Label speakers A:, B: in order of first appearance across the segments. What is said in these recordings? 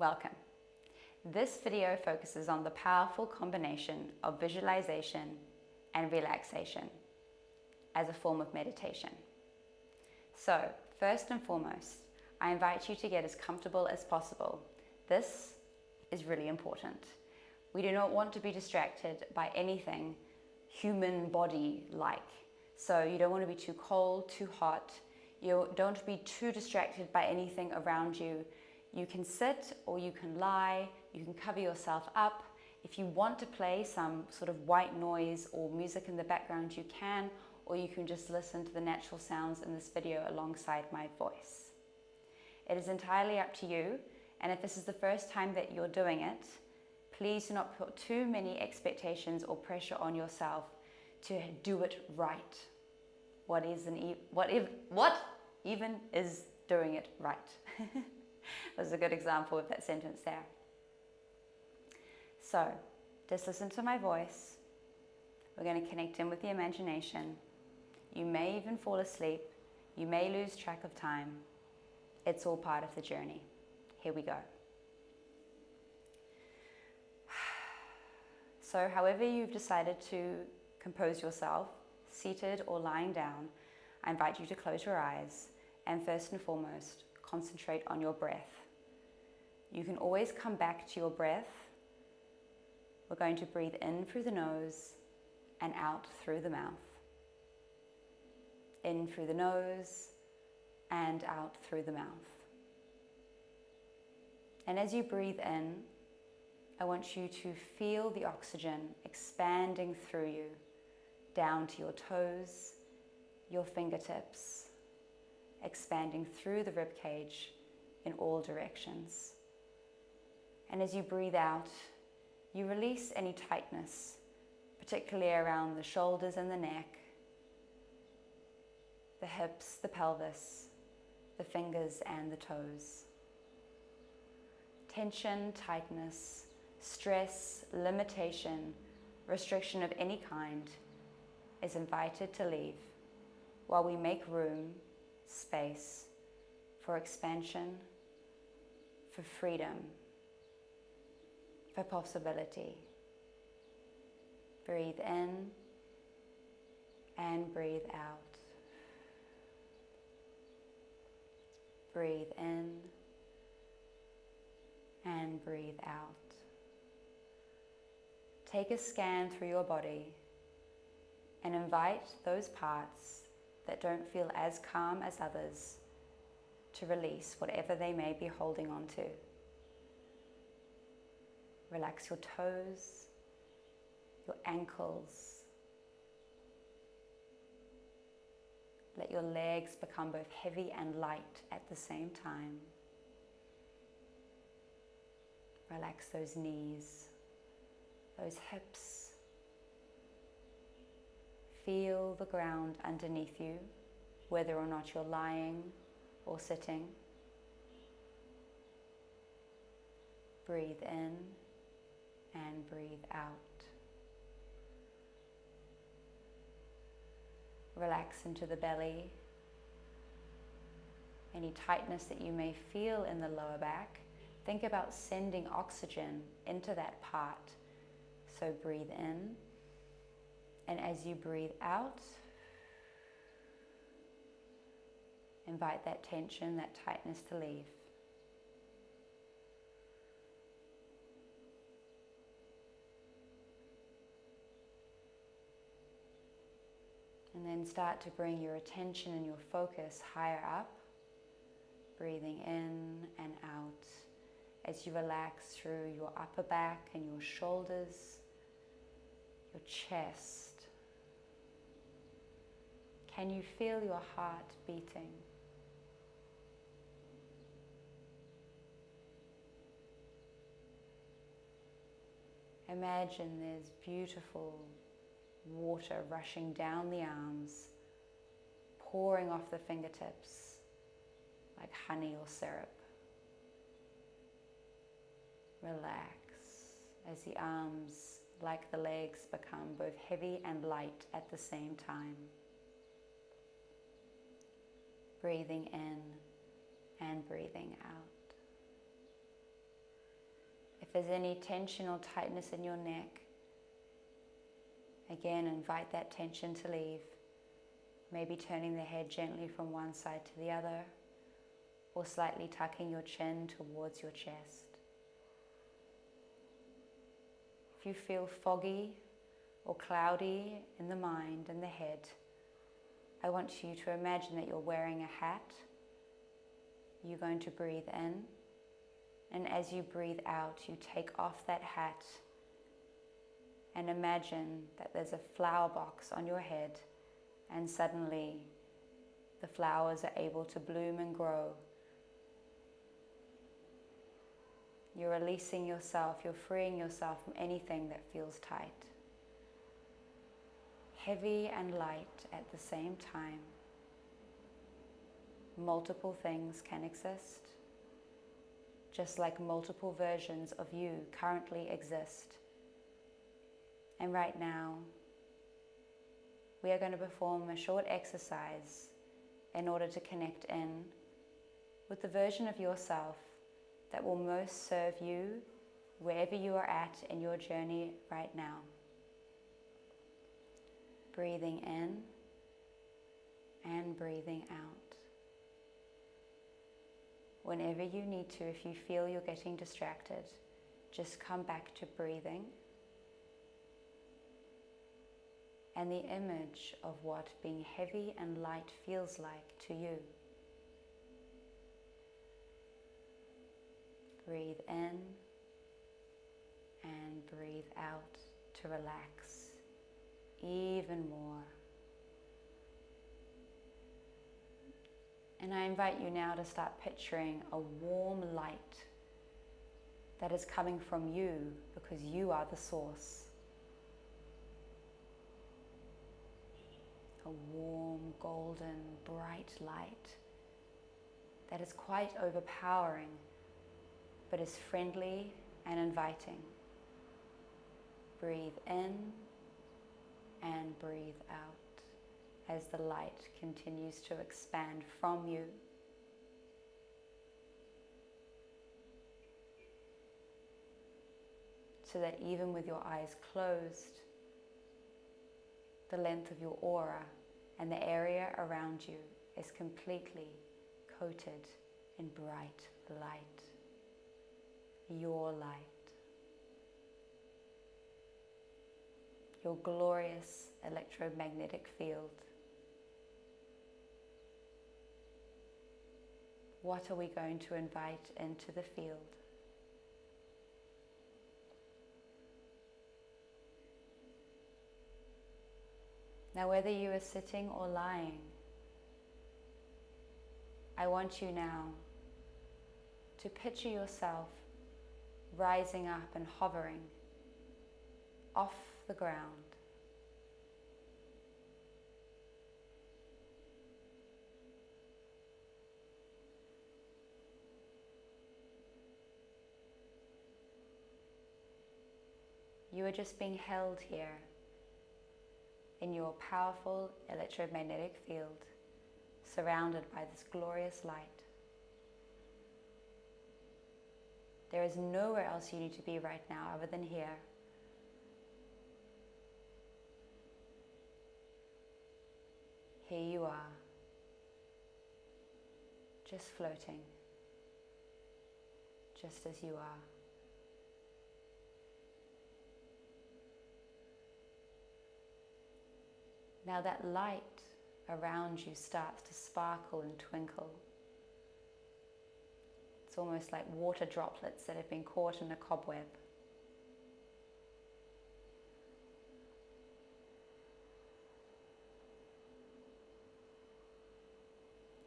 A: Welcome. This video focuses on the powerful combination of visualization and relaxation as a form of meditation. So, first and foremost, I invite you to get as comfortable as possible. This is really important. We do not want to be distracted by anything human body-like. So you don't want to be too cold, too hot. You don't want to be too distracted by anything around you. You can sit or you can lie, you can cover yourself up. If you want to play some sort of white noise or music in the background, you can, or you can just listen to the natural sounds in this video alongside my voice. It is entirely up to you, and if this is the first time that you're doing it, please do not put too many expectations or pressure on yourself to do it right. What even is doing it right? That was a good example of that sentence there. So, just listen to my voice. We're going to connect in with the imagination. You may even fall asleep. You may lose track of time. It's all part of the journey. Here we go. So, however you've decided to compose yourself, seated or lying down, I invite you to close your eyes and first and foremost, concentrate on your breath. You can always come back to your breath. We're going to breathe in through the nose and out through the mouth. In through the nose and out through the mouth. And as you breathe in, I want you to feel the oxygen expanding through you, down to your toes, your fingertips, expanding through the rib cage in all directions. And as you breathe out, you release any tightness, particularly around the shoulders and the neck, the hips, the pelvis, the fingers and the toes. Tension, tightness, stress, limitation, restriction of any kind is invited to leave while we make room, space for expansion, for freedom, for possibility. Breathe in and breathe out. Breathe in and breathe out. Take a scan through your body and invite those parts that don't feel as calm as others to release whatever they may be holding on to. Relax your toes, your ankles. Let your legs become both heavy and light at the same time. Relax those knees, those hips. Feel the ground underneath you, whether or not you're lying or sitting. Breathe in and breathe out. Relax into the belly. Any tightness that you may feel in the lower back, think about sending oxygen into that part. So breathe in, and as you breathe out, invite that tension, that tightness to leave. And then start to bring your attention and your focus higher up, breathing in and out as you relax through your upper back and your shoulders, your chest. Can you feel your heart beating? Imagine there's beautiful water rushing down the arms, pouring off the fingertips like honey or syrup. Relax as the arms, like the legs, become both heavy and light at the same time. Breathing in and breathing out. If there's any tension or tightness in your neck, again, invite that tension to leave. Maybe turning the head gently from one side to the other, or slightly tucking your chin towards your chest. If you feel foggy or cloudy in the mind and the head, I want you to imagine that you're wearing a hat. You're going to breathe in, and as you breathe out, you take off that hat and imagine that there's a flower box on your head, and suddenly the flowers are able to bloom and grow. You're releasing yourself, you're freeing yourself from anything that feels tight. Heavy and light at the same time. Multiple things can exist, just like multiple versions of you currently exist. And right now, we are going to perform a short exercise in order to connect in with the version of yourself that will most serve you wherever you are at in your journey right now. Breathing in and breathing out. Whenever you need to, if you feel you're getting distracted, just come back to breathing and the image of what being heavy and light feels like to you. Breathe in and breathe out to relax even more. And I invite you now to start picturing a warm light that is coming from you because you are the source. A warm, golden, bright light that is quite overpowering, but is friendly and inviting. Breathe in and breathe out as the light continues to expand from you. So that even with your eyes closed, the length of your aura and the area around you is completely coated in bright light. Your light. Your glorious electromagnetic field. What are we going to invite into the field? Now, whether you are sitting or lying, I want you now to picture yourself rising up and hovering off the ground. You are just being held here in your powerful electromagnetic field, surrounded by this glorious light. There is nowhere else you need to be right now other than here. Here you are, just floating, just as you are. Now that light around you starts to sparkle and twinkle. It's almost like water droplets that have been caught in a cobweb.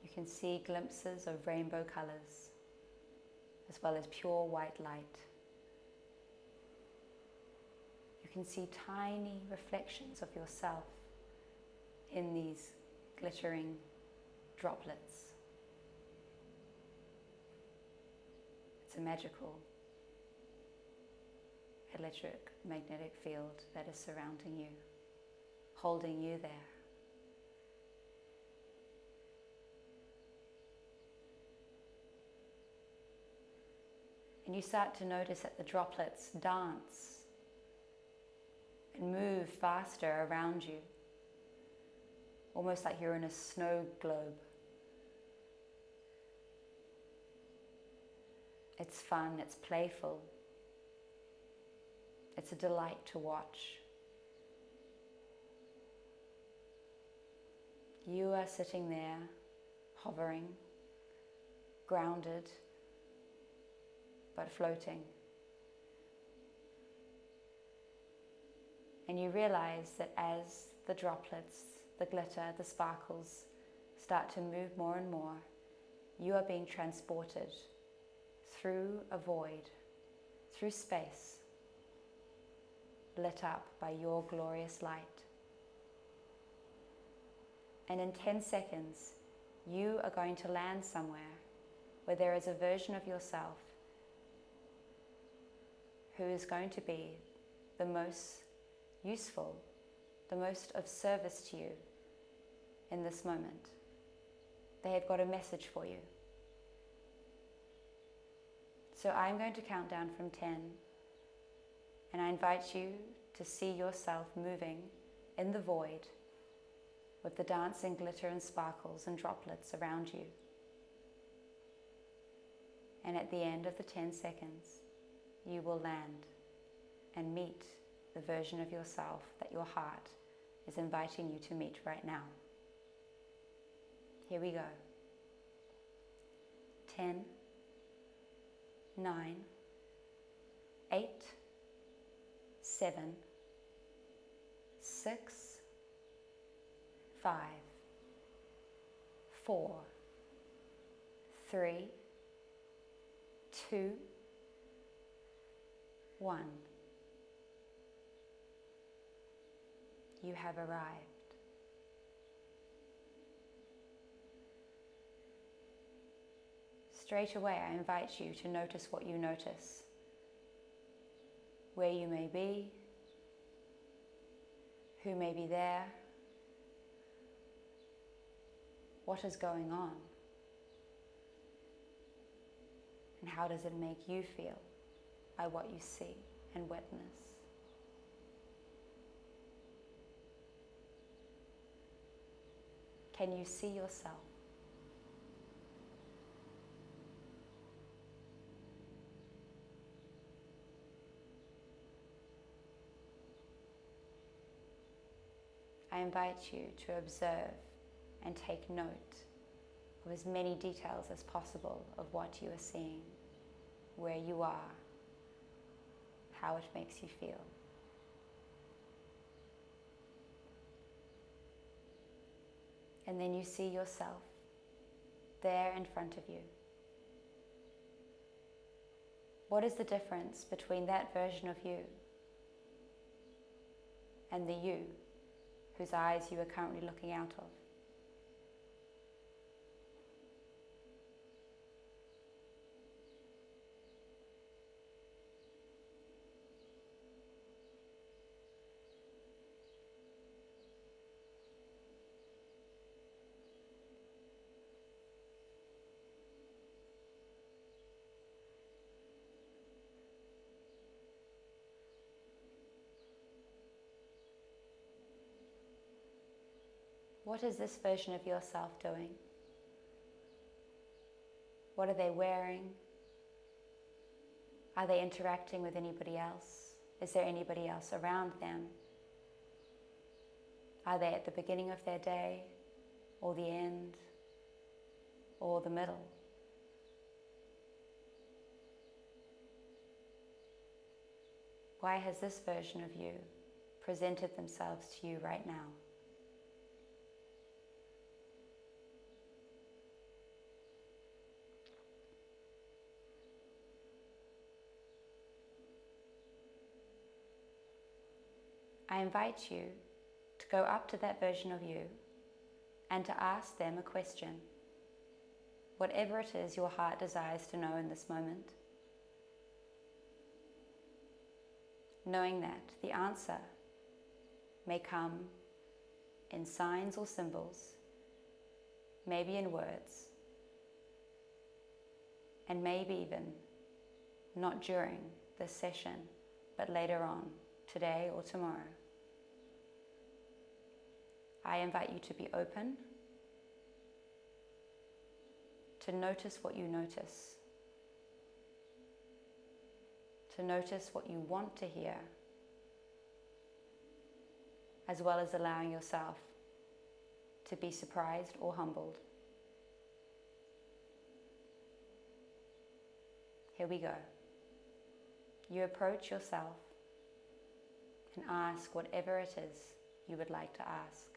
A: You can see glimpses of rainbow colors, as well as pure white light. You can see tiny reflections of yourself in these glittering droplets. It's a magical electromagnetic field that is surrounding you, holding you there. And you start to notice that the droplets dance and move faster around you, almost like you're in a snow globe. It's fun, it's playful, it's a delight to watch. You are sitting there, hovering, grounded, but floating. And you realize that as the droplets, the glitter, the sparkles start to move more and more, you are being transported through a void, through space, lit up by your glorious light. And in 10 seconds, you are going to land somewhere where there is a version of yourself who is going to be the most useful, the most of service to you in this moment. They have got a message for you. So I'm going to count down from 10, and I invite you to see yourself moving in the void with the dancing glitter and sparkles and droplets around you. And at the end of the 10 seconds, you will land and meet the version of yourself that your heart is inviting you to meet right now. Here we go. 10, 9, 8, 7, 6, 5, 4, 3, 2, 1. You have arrived. Straight away, I invite you to notice what you notice, where you may be, who may be there, what is going on, and how does it make you feel by what you see and witness. Can you see yourself? I invite you to observe and take note of as many details as possible of what you are seeing, where you are, how it makes you feel. And then you see yourself there in front of you. What is the difference between that version of you and the you whose eyes you are currently looking out of? What is this version of yourself doing? What are they wearing? Are they interacting with anybody else? Is there anybody else around them? Are they at the beginning of their day, or the end, or the middle? Why has this version of you presented themselves to you right now? I invite you to go up to that version of you and to ask them a question, whatever it is your heart desires to know in this moment, knowing that the answer may come in signs or symbols, maybe in words, and maybe even not during this session, but later on, today or tomorrow. I invite you to be open, to notice what you notice, to notice what you want to hear, as well as allowing yourself to be surprised or humbled. Here we go. You approach yourself and ask whatever it is you would like to ask.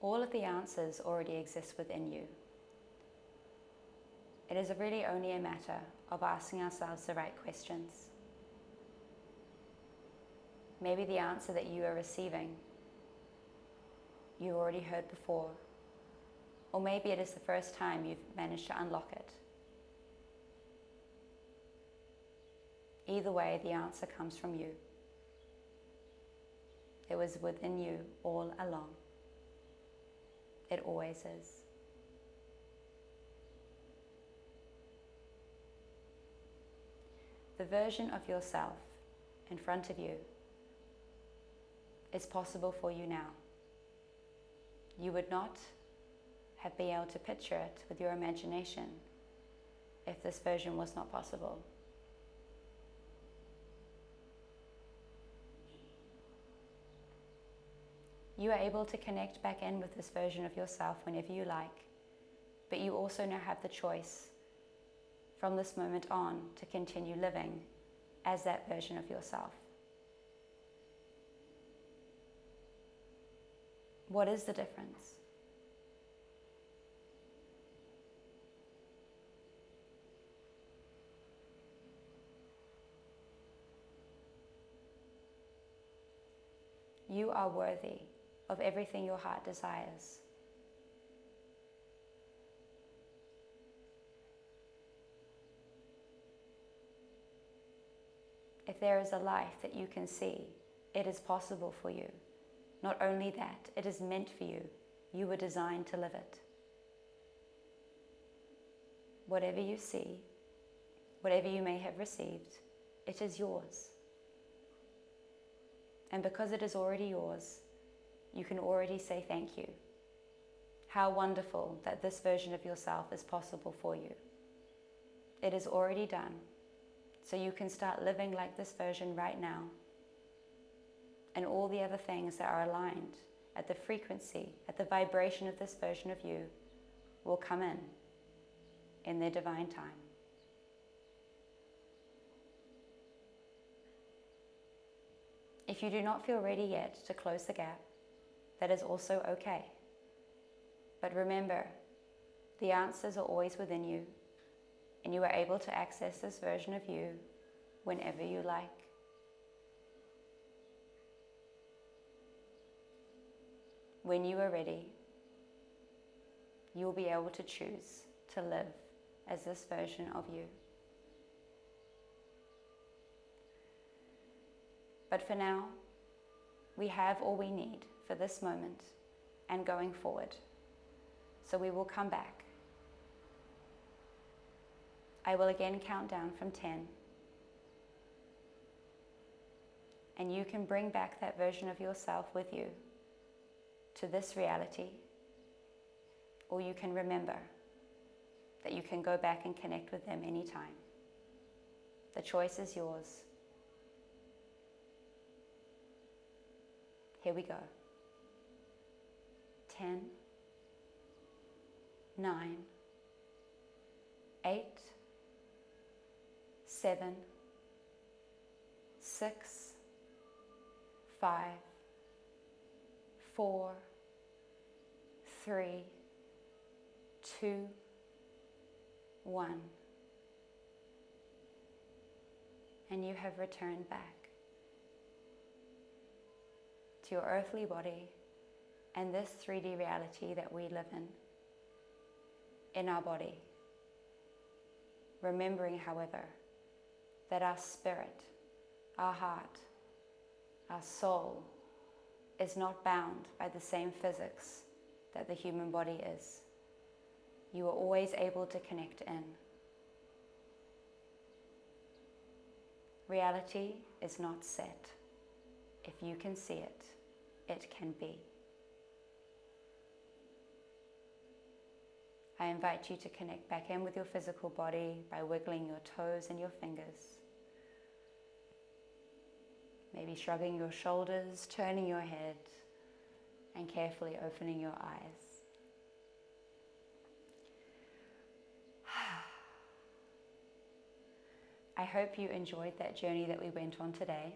A: All of the answers already exist within you. It is really only a matter of asking ourselves the right questions. Maybe the answer that you are receiving you already heard before, or maybe it is the first time you've managed to unlock it. Either way, the answer comes from you. It was within you all along. It always is. The version of yourself in front of you is possible for you now. You would not have been able to picture it with your imagination if this version was not possible. You are able to connect back in with this version of yourself whenever you like, but you also now have the choice from this moment on to continue living as that version of yourself. What is the difference? You are worthy of everything your heart desires. If there is a life that you can see, it is possible for you. Not only that, it is meant for you. You were designed to live it. Whatever you see, whatever you may have received, it is yours. And because it is already yours, you can already say thank you. How wonderful that this version of yourself is possible for you. It is already done. So you can start living like this version right now. And all the other things that are aligned at the frequency, at the vibration of this version of you will come in their divine time. If you do not feel ready yet to close the gap, that is also okay. But remember, the answers are always within you, and you are able to access this version of you whenever you like. When you are ready, you will be able to choose to live as this version of you. But for now, we have all we need for this moment and going forward. So we will come back. I will again count down from 10. And you can bring back that version of yourself with you to this reality. Or you can remember that you can go back and connect with them anytime. The choice is yours. Here we go. 10, 9, 8, 7, 6, 5, 4, 3, 2, 1. and you have returned back to your earthly body and this 3D reality that we live in our body. Remembering, however, that our spirit, our heart, our soul is not bound by the same physics that the human body is. You are always able to connect in. Reality is not set. If you can see it, it can be. I invite you to connect back in with your physical body by wiggling your toes and your fingers. Maybe shrugging your shoulders, turning your head, and carefully opening your eyes. I hope you enjoyed that journey that we went on today.